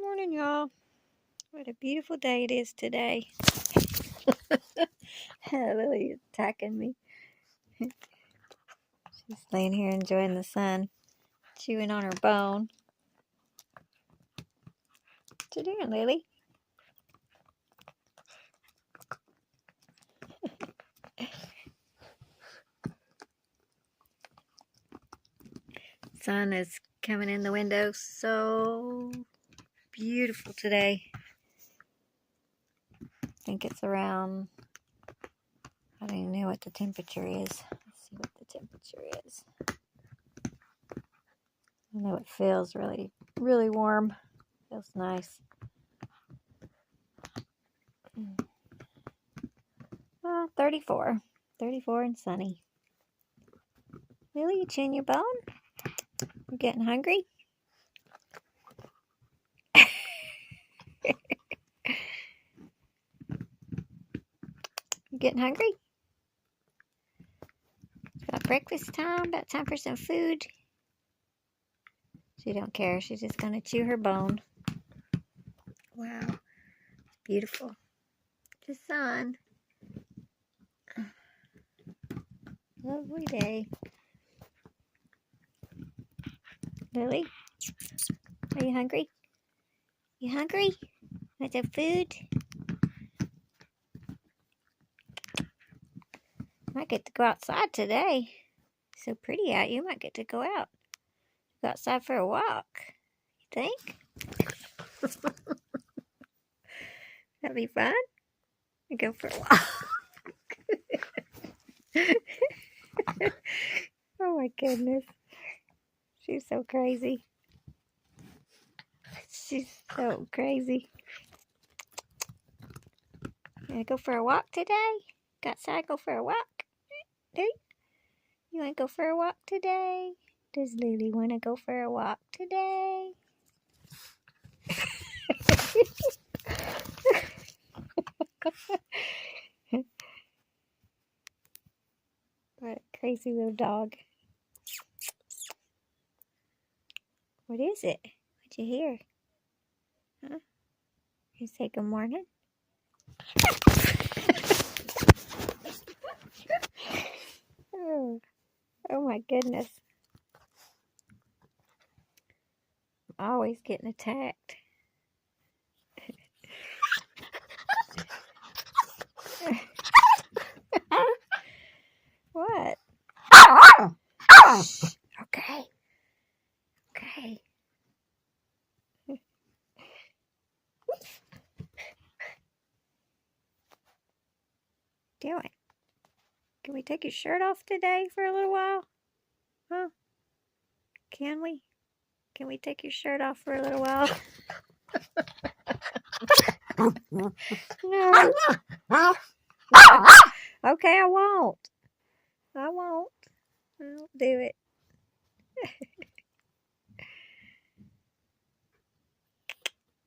Morning, y'all. What a beautiful day it is today. Lily is attacking me. She's laying here enjoying the sun, chewing on her bone. What you doing, Lily? Sun is coming in the window. So beautiful today. I think it's around, I don't even know what the temperature is. Let's see what the temperature is. I know it feels really, really warm. Feels nice. 34. 34 and sunny. Lily, you chewing your bone? You getting hungry? You getting hungry? It's about breakfast time, about time for some food. She don't care. She's just going to chew her bone. Wow. Beautiful. The sun. Lovely day. Lily, are you hungry? You hungry? Want some food? Might get to go outside today. It's so pretty out. You might get to go out. Go outside for a walk. You think? That'd be fun. We go for a walk. Oh my goodness. She's so crazy. She's so crazy. You wanna go for a walk today? Go outside, go for a walk? Hey, you wanna go for a walk today? Does Lily wanna go for a walk today? What a crazy little dog. What is it? What'd you hear? Huh? You say good morning? Oh my goodness. I'm always getting attacked. What? Shh. Okay. Okay. Doing? Can we take your shirt off today for a little while? Huh? Can we? Can we take your shirt off for a little while? No. Okay, I won't. I won't do it.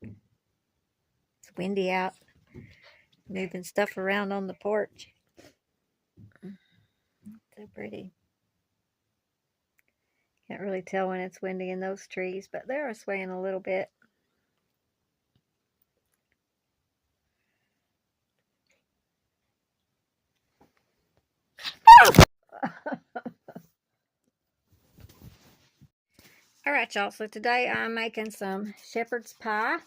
It's windy out. Moving stuff around on the porch. So pretty. Can't really tell when it's windy in those trees, but they are swaying a little bit. Alright, y'all, so today I'm making some shepherd's pie,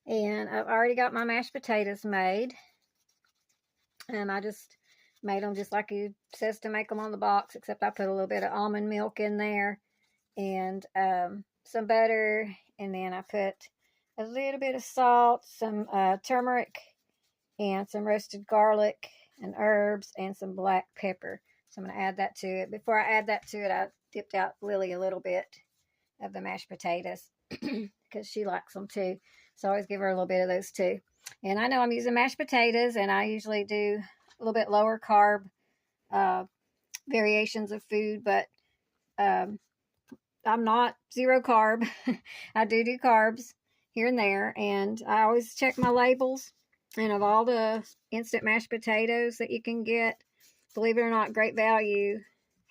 and I've already got my mashed potatoes made, and I just made them just like it says to make them on the box, except I put a little bit of almond milk in there, and some butter, and then I put a little bit of salt, some turmeric, and some roasted garlic, and herbs, and some black pepper. So I'm going to add that to it. Before I add that to it, I dipped out Lily a little bit of the mashed potatoes because she likes them too. So I always give her a little bit of those too. And I know I'm using mashed potatoes, and I usually do a little bit lower carb variations of food, but I'm not zero carb. I do carbs here and there, and I always check my labels. And of all the instant mashed potatoes that you can get, believe it or not, Great Value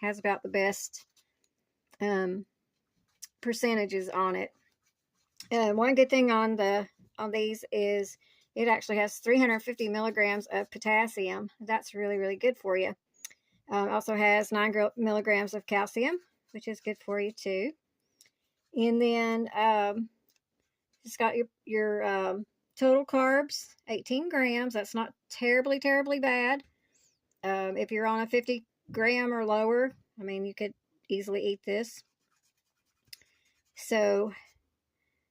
has about the best percentages on it. One good thing on these is it actually has 350 milligrams of potassium. That's really, really good for you. Also has 9 milligrams of calcium, which is good for you too. And then it's got your total carbs, 18 grams. That's not terribly, terribly bad. If you're on a 50 gram or lower, I mean, you could easily eat this. So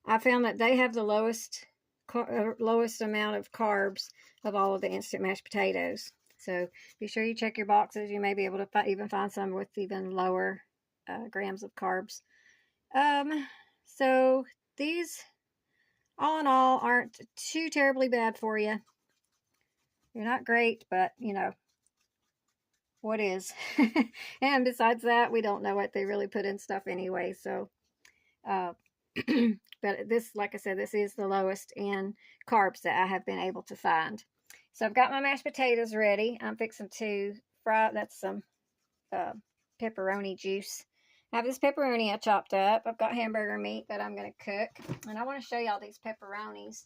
I found that they have the lowest amount of carbs of all of the instant mashed potatoes. So be sure you check your boxes. You may be able to even find some with even lower grams of carbs. So these, all in all, aren't too terribly bad for you. They're not great, but you know, what is? And besides that, we don't know what they really put in stuff anyway. So, but this, like I said, this is the lowest in carbs that I have been able to find. So I've got my mashed potatoes ready. I'm fixing to fry. That's some pepperoni juice. I have this pepperoni I chopped up. I've got hamburger meat that I'm going to cook. And I want to show y'all these pepperonis.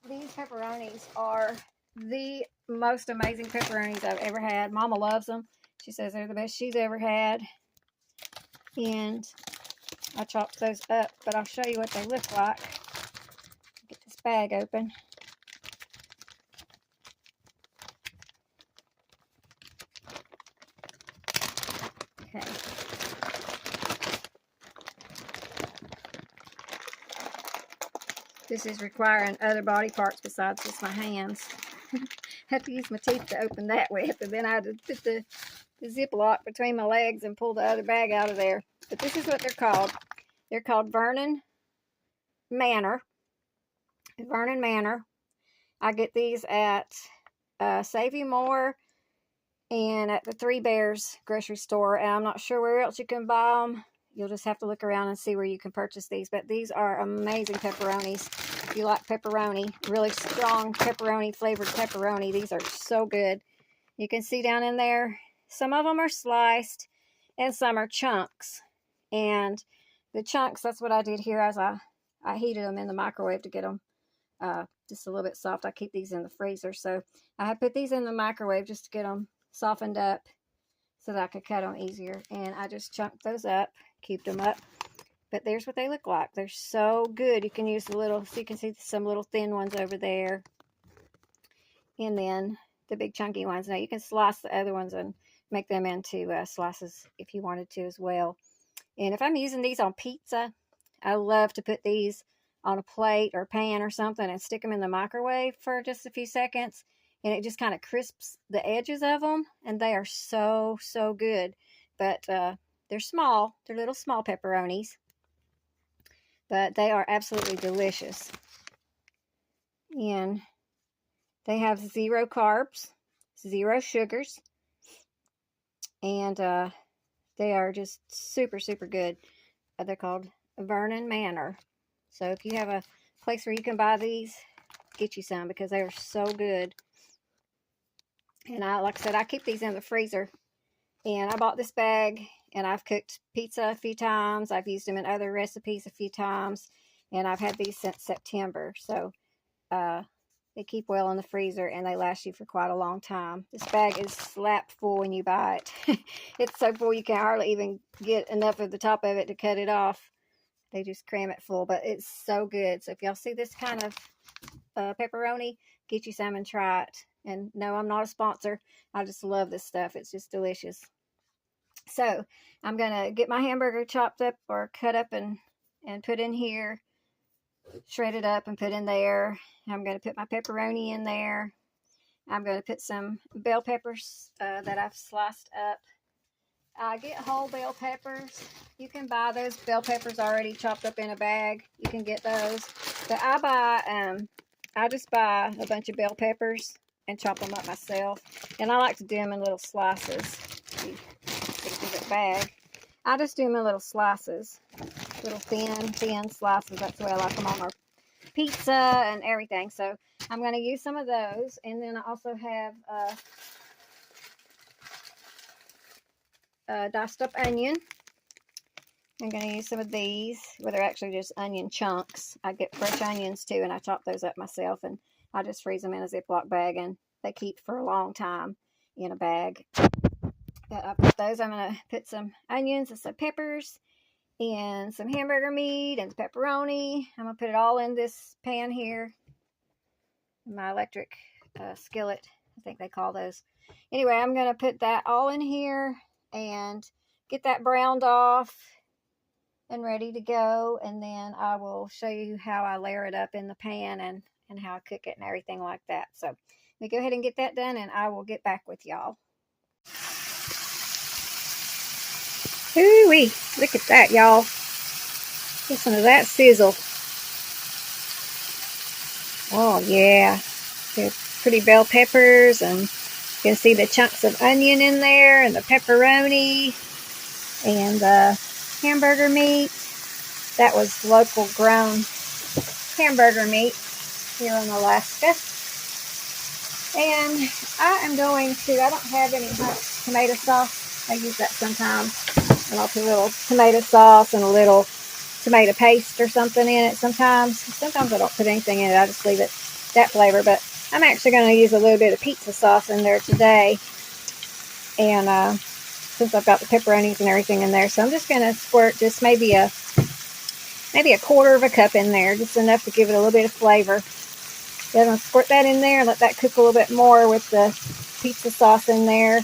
These pepperonis are the most amazing pepperonis I've ever had. Mama loves them. She says they're the best she's ever had. And I chopped those up, but I'll show you what they look like. Get this bag open. Okay. This is requiring other body parts besides just my hands. I have to use my teeth to open that with, and then I had to put the Ziploc between my legs and pull the other bag out of there. But this is what they're called. They're called Vernon Manor. Vernon Manor. I get these at Save You More and at the Three Bears grocery store. And I'm not sure where else you can buy them. You'll just have to look around and see where you can purchase these. But these are amazing pepperonis. If you like pepperoni, really strong pepperoni, flavored pepperoni, these are so good. You can see down in there, some of them are sliced and some are chunks. And the chunks, that's what I did here as I heated them in the microwave to get them just a little bit soft. I keep these in the freezer. So I have put these in the microwave just to get them softened up so that I could cut them easier. And I just chunked those up, keep them up. But there's what they look like. They're so good. You can use the little, so you can see some little thin ones over there. And then the big chunky ones. Now you can slice the other ones and make them into slices if you wanted to as well. And if I'm using these on pizza, I love to put these on a plate or pan or something and stick them in the microwave for just a few seconds. And it just kind of crisps the edges of them. And they are so, so good. But they're small. They're little small pepperonis. But they are absolutely delicious. And they have 0 carbs, 0 sugars. And they are just super, super good. They're called Vernon Manor. So if you have a place where you can buy these, get you some because they are so good. And like I said, I keep these in the freezer. And I bought this bag and I've cooked pizza a few times. I've used them in other recipes a few times. And I've had these since September. So they keep well in the freezer and they last you for quite a long time. This bag is slap full when you buy it. It's so full you can hardly even get enough of the top of it to cut it off. They just cram it full, but it's so good. So if y'all see this kind of pepperoni, get you some and try it. And no, I'm not a sponsor. I just love this stuff. It's just delicious. So I'm going to get my hamburger chopped up or cut up and put in here. Shred it up and put in there. I'm going to put my pepperoni in there. I'm going to put some bell peppers that I've sliced up. I get whole bell peppers. You can buy those bell peppers already chopped up in a bag. You can get those. But I just buy a bunch of bell peppers and chop them up myself. And I like to do them in little slices. See the bag. I just do them in little slices. Little thin slices. That's the way I like them on our pizza and everything. So I'm going to use some of those. And then I also have diced up onion. I'm going to use some of these, where they're actually just onion chunks. I get fresh onions too, and I chop those up myself, and I just freeze them in a Ziploc bag, and they keep for a long time in a bag. But I put those. I'm going to put some onions and some peppers and some hamburger meat and pepperoni. I'm going to put it all in this pan here. My electric skillet, I think they call those. Anyway, I'm going to put that all in here and get that browned off and ready to go. And then I will show you how I layer it up in the pan and how I cook it and everything like that. So let me go ahead and get that done, and I will get back with y'all. Ooh-wee, look at that, y'all. Listen to that sizzle. Oh, yeah. The pretty bell peppers, and you can see the chunks of onion in there, and the pepperoni, and the hamburger meat. That was local grown hamburger meat here in Alaska. And I am going to, I don't have any hot tomato sauce. I use that sometimes. And I'll put a little tomato sauce and a little tomato paste or something in it sometimes. Sometimes I don't put anything in it. I just leave it that flavor. But I'm actually going to use a little bit of pizza sauce in there today. And since I've got the pepperonis and everything in there. So I'm just going to squirt just maybe a quarter of a cup in there. Just enough to give it a little bit of flavor. Then I'm going to squirt that in there and let that cook a little bit more with the pizza sauce in there.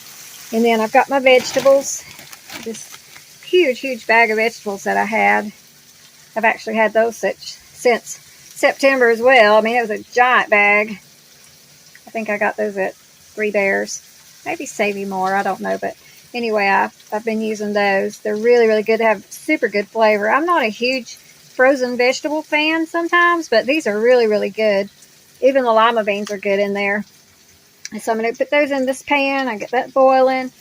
And then I've got my vegetables. This huge bag of vegetables that I had. I've actually had those since September as well. I mean, it was a giant bag. I think I got those at Three Bears. Maybe Savvy More, I don't know. But anyway, I've been using those. They're really good. They have super good flavor. I'm not a huge frozen vegetable fan sometimes, but these are really good. Even the lima beans are good in there. And so I'm going to put those in this pan. I get that boiling.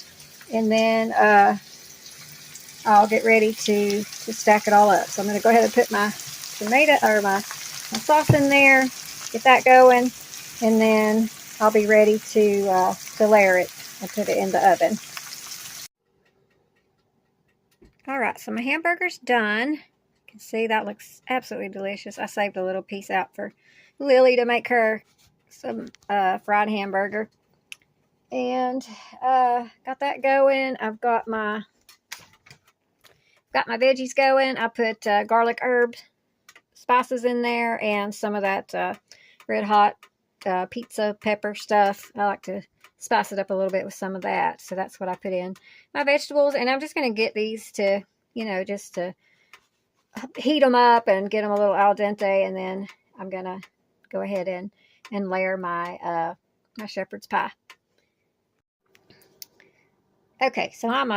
And then I'll get ready to stack it all up. So I'm going to go ahead and put my tomato or my sauce in there. Get that going. And then I'll be ready to layer it and put it in the oven. Alright, so my hamburger's done. You can see that looks absolutely delicious. I saved a little piece out for Lily to make her some fried hamburger. And got that going. I've got my veggies going. I put garlic herb spices in there and some of that red hot pizza pepper stuff. I like to spice it up a little bit with some of that. So that's what I put in my vegetables. And I'm just going to get these to, just to heat them up and get them a little al dente. And then I'm going to go ahead and layer my my shepherd's pie. Okay, so I'm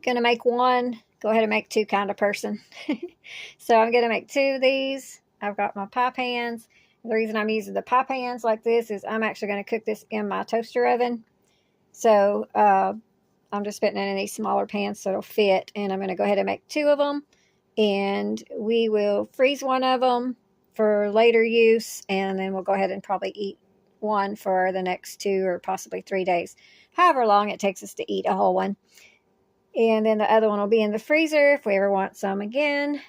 going to make one. Go ahead and make two kind of person. So I'm going to make two of these. I've got my pie pans. The reason I'm using the pie pans like this is I'm actually going to cook this in my toaster oven. So I'm just putting it in these smaller pans so it'll fit. And I'm going to go ahead and make two of them. And we will freeze one of them for later use. And then we'll go ahead and probably eat one for the next 2 or possibly 3 days. However long it takes us to eat a whole one. And then the other one will be in the freezer if we ever want some again.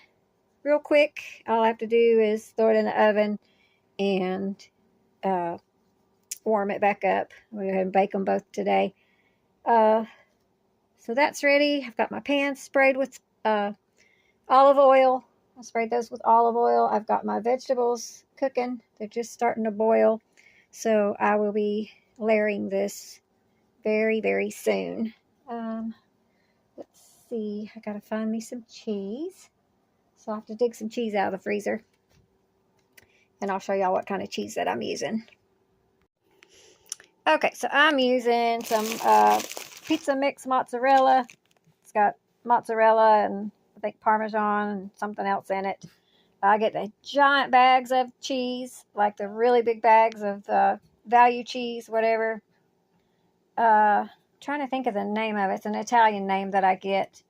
Real quick, all I have to do is throw it in the oven and warm it back up. We'll go ahead and bake them both today. So that's ready. I've got my pans sprayed with olive oil. I sprayed those with olive oil. I've got my vegetables cooking. They're just starting to boil. So I will be layering this very soon. Let's see. I gotta find me some cheese. So I'll have to dig some cheese out of the freezer. And I'll show y'all what kind of cheese that I'm using. Okay, so I'm using some pizza mix mozzarella. It's got mozzarella and I think Parmesan and something else in it. I get the giant bags of cheese, like the really big bags of the value cheese, whatever. Trying to think of the name of it. It's an Italian name that I get.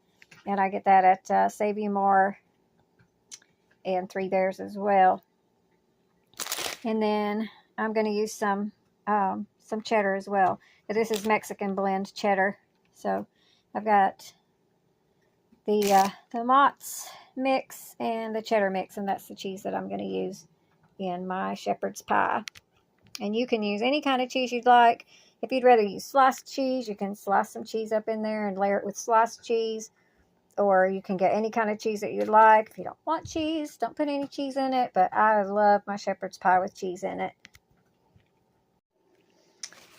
And I get that at Savvy More and Three Bears as well. And then I'm going to use some cheddar as well. But this is Mexican blend cheddar. So I've got the Mott's mix and the cheddar mix, and that's the cheese that I'm going to use in my shepherd's pie. And you can use any kind of cheese you'd like. If you'd rather use sliced cheese, you can slice some cheese up in there and layer it with sliced cheese. Or you can get any kind of cheese that you'd like. If you don't want cheese, don't put any cheese in it. But I love my shepherd's pie with cheese in it.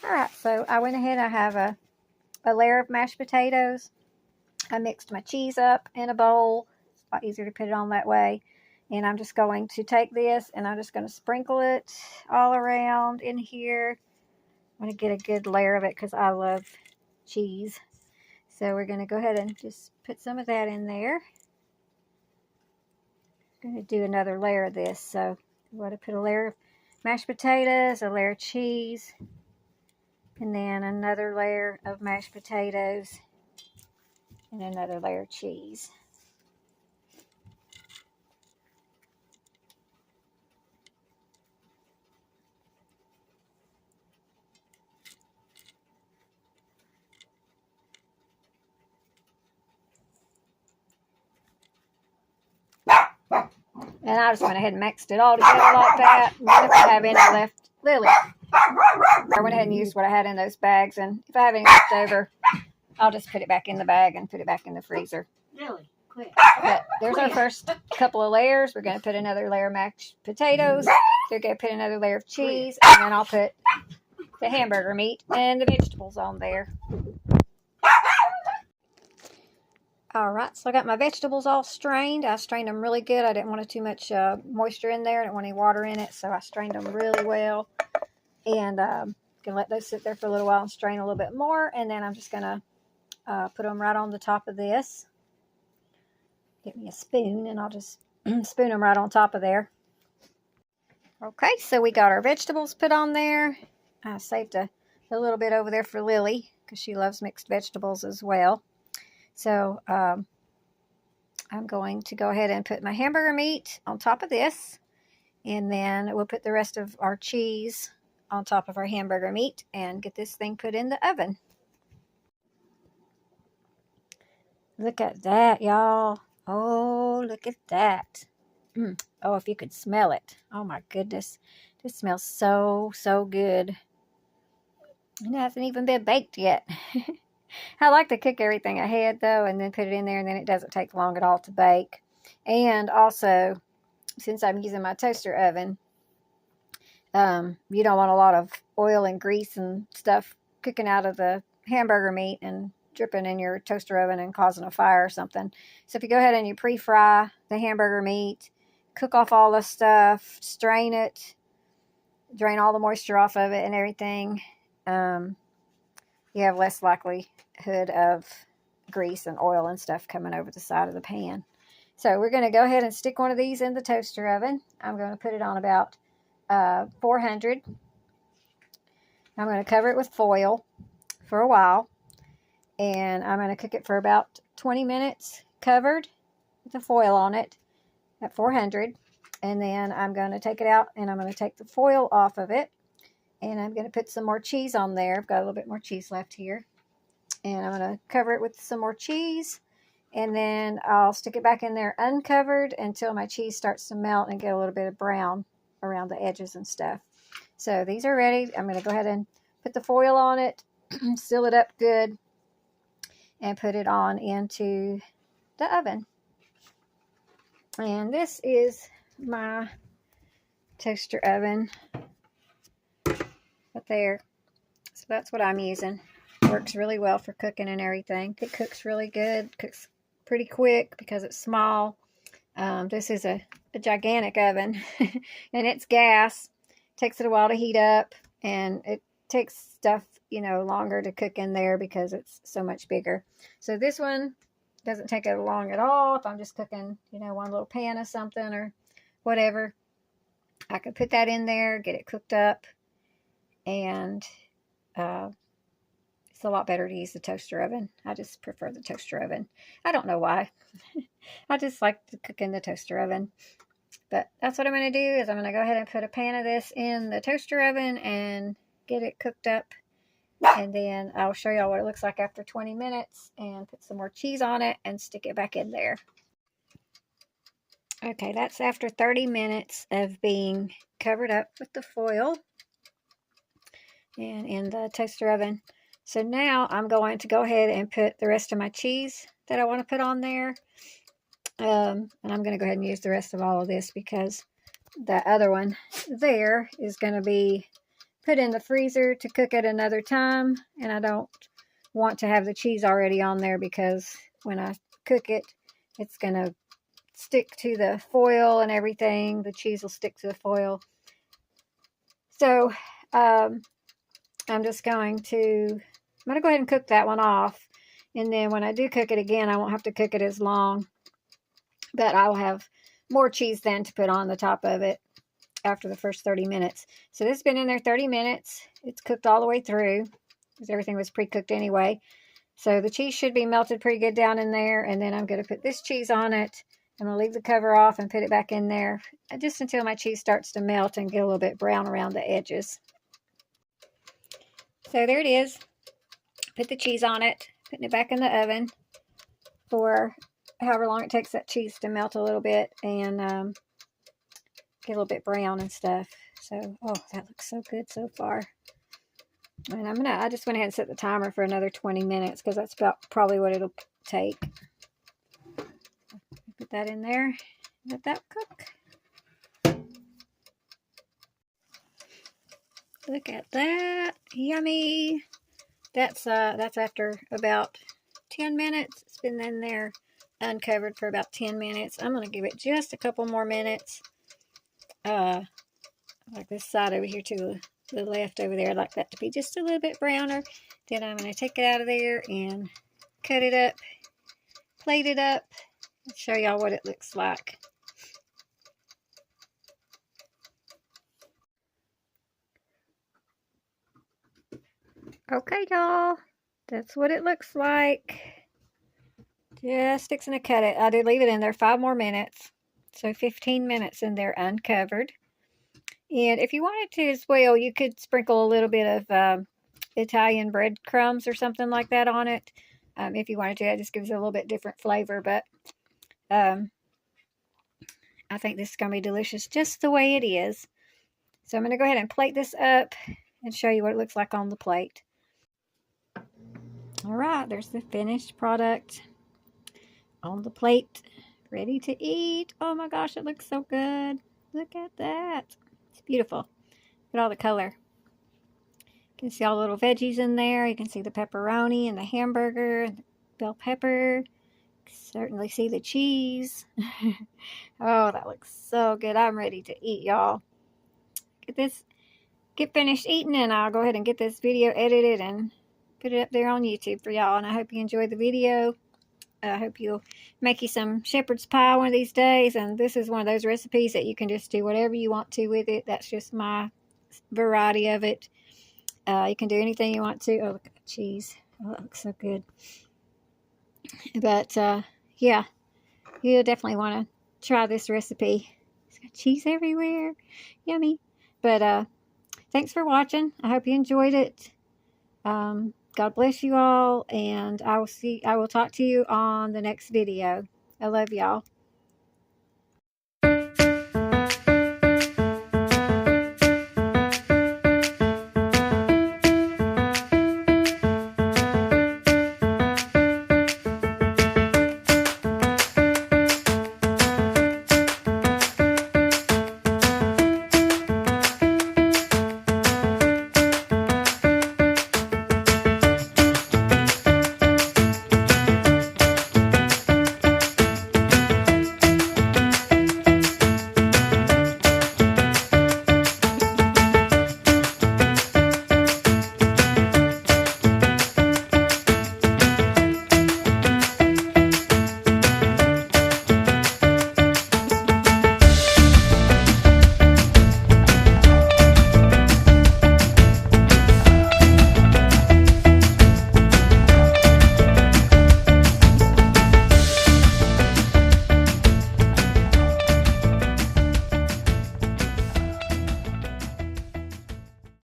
Alright, so I went ahead. I have a layer of mashed potatoes. I mixed my cheese up in a bowl. It's a lot easier to put it on that way. And I'm just going to take this and I'm just going to sprinkle it all around in here. I'm going to get a good layer of it because I love cheese. So we're going to go ahead and just put some of that in there. I'm going to do another layer of this. So I'm going to put a layer of mashed potatoes, a layer of cheese, and then another layer of mashed potatoes, and another layer of cheese. And I just went ahead and mixed it all together like that. And then if I have any left, Lily, I went ahead and used what I had in those bags. And if I have any left over, I'll just put it back in the bag and put it back in the freezer. Lily, quit. But there's our first couple of layers. We're going to put another layer of mashed potatoes. They're going to put another layer of cheese. And then I'll put the hamburger meat and the vegetables on there. Alright, so I got my vegetables all strained. I strained them really good. I didn't want too much moisture in there. I didn't want any water in it, so I strained them really well. And I'm going to let those sit there for a little while and strain a little bit more. And then I'm just going to put them right on the top of this. Get me a spoon, and I'll just spoon them right on top of there. Okay, so we got our vegetables put on there. I saved a little bit over there for Lily, because she loves mixed vegetables as well. So I'm going to go ahead and put my hamburger meat on top of this. And then we'll put the rest of our cheese on top of our hamburger meat and get this thing put in the oven. Look at that, y'all. Oh, look at that. Oh, if you could smell it. Oh, my goodness. This smells so, so good. It hasn't even been baked yet. I like to cook everything ahead, though, and then put it in there, and then it doesn't take long at all to bake. And also, since I'm using my toaster oven, you don't want a lot of oil and grease and stuff cooking out of the hamburger meat and dripping in your toaster oven and causing a fire or something. So if you go ahead and you pre-fry the hamburger meat, cook off all the stuff, strain it, drain all the moisture off of it and everything, you have less likelihood of grease and oil and stuff coming over the side of the pan. So we're going to go ahead and stick one of these in the toaster oven. I'm going to put it on about 400. I'm going to cover it with foil for a while. And I'm going to cook it for about 20 minutes covered with the foil on it at 400. And then I'm going to take it out and I'm going to take the foil off of it. And I'm going to put some more cheese on there. I've got a little bit more cheese left here. And I'm going to cover it with some more cheese. And then I'll stick it back in there uncovered until my cheese starts to melt and get a little bit of brown around the edges and stuff. So these are ready. I'm going to go ahead and put the foil on it, seal it up good, and put it on into the oven. And this is my toaster oven right there. So that's what I'm using. Works really well for cooking and everything. It cooks really good. Cooks pretty quick because it's small. This is a gigantic oven and it's gas. Takes it a while to heat up, and it takes stuff, longer to cook in there because it's so much bigger. So this one doesn't take it long at all. If I'm just cooking, one little pan of something or whatever, I could put that in there, get it cooked up, and it's a lot better to use the toaster oven. I just prefer the toaster oven. I don't know why. I just like to cook in the toaster oven. But that's what I'm going to do is I'm going to go ahead and put a pan of this in the toaster oven and get it cooked up And then I'll show y'all what it looks like after 20 minutes and put some more cheese on it and stick it back in there. Okay, that's after 30 minutes of being covered up with the foil and in the toaster oven. So now I'm going to go ahead and put the rest of my cheese that I want to put on there. And I'm going to go ahead and use the rest of all of this because the other one there is going to be put in the freezer to cook at another time. And I don't want to have the cheese already on there because when I cook it, it's going to stick to the foil and everything. The cheese will stick to the foil. So I'm just going to go ahead and cook that one off. And then when I do cook it again, I won't have to cook it as long. But I'll have more cheese then to put on the top of it after the first 30 minutes. So this has been in there 30 minutes. It's cooked all the way through because everything was pre-cooked anyway. So the cheese should be melted pretty good down in there. And then I'm going to put this cheese on it. I'm going to leave the cover off and put it back in there just until my cheese starts to melt and get a little bit brown around the edges. So there it is. Put the cheese on it, putting it back in the oven for however long it takes that cheese to melt a little bit and get a little bit brown and stuff. So, oh, that looks so good so far. And I just went ahead and set the timer for another 20 minutes because that's about probably what it'll take. Put that in there, let that cook. Look at that, yummy. That's after about 10 minutes. It's been in there uncovered for about 10 minutes. I'm going to give it just a couple more minutes. Like this side over here to the left over there. I'd like that to be just a little bit browner. Then I'm going to take it out of there and cut it up, plate it up, and show y'all what it looks like. Okay, y'all. That's what it looks like. Just fixing to cut it. I did leave it in there 5 more minutes. So 15 minutes in there uncovered. And if you wanted to as well, you could sprinkle a little bit of Italian breadcrumbs or something like that on it. If you wanted to, it just gives it a little bit different flavor. But I think this is going to be delicious just the way it is. So I'm going to go ahead and plate this up and show you what it looks like on the plate. All right, there's the finished product on the plate, ready to eat. Oh my gosh, it looks so good. Look at that. It's beautiful. Look at all the color. You can see all the little veggies in there. You can see the pepperoni and the hamburger and the bell pepper. You can certainly see the cheese. Oh, that looks so good. I'm ready to eat, y'all. Get finished eating, and I'll go ahead and get this video edited and put it up there on YouTube for y'all. And I hope you enjoyed the video. I hope you'll make you some shepherd's pie one of these days. And this is one of those recipes that you can just do whatever you want to with it. That's just my variety of it. You can do anything you want to. Oh, look at the cheese. Oh, that looks so good. But, yeah, you'll definitely want to try this recipe. It's got cheese everywhere. Yummy. But, thanks for watching. I hope you enjoyed it. God bless you all, and I will talk to you on the next video. I love y'all.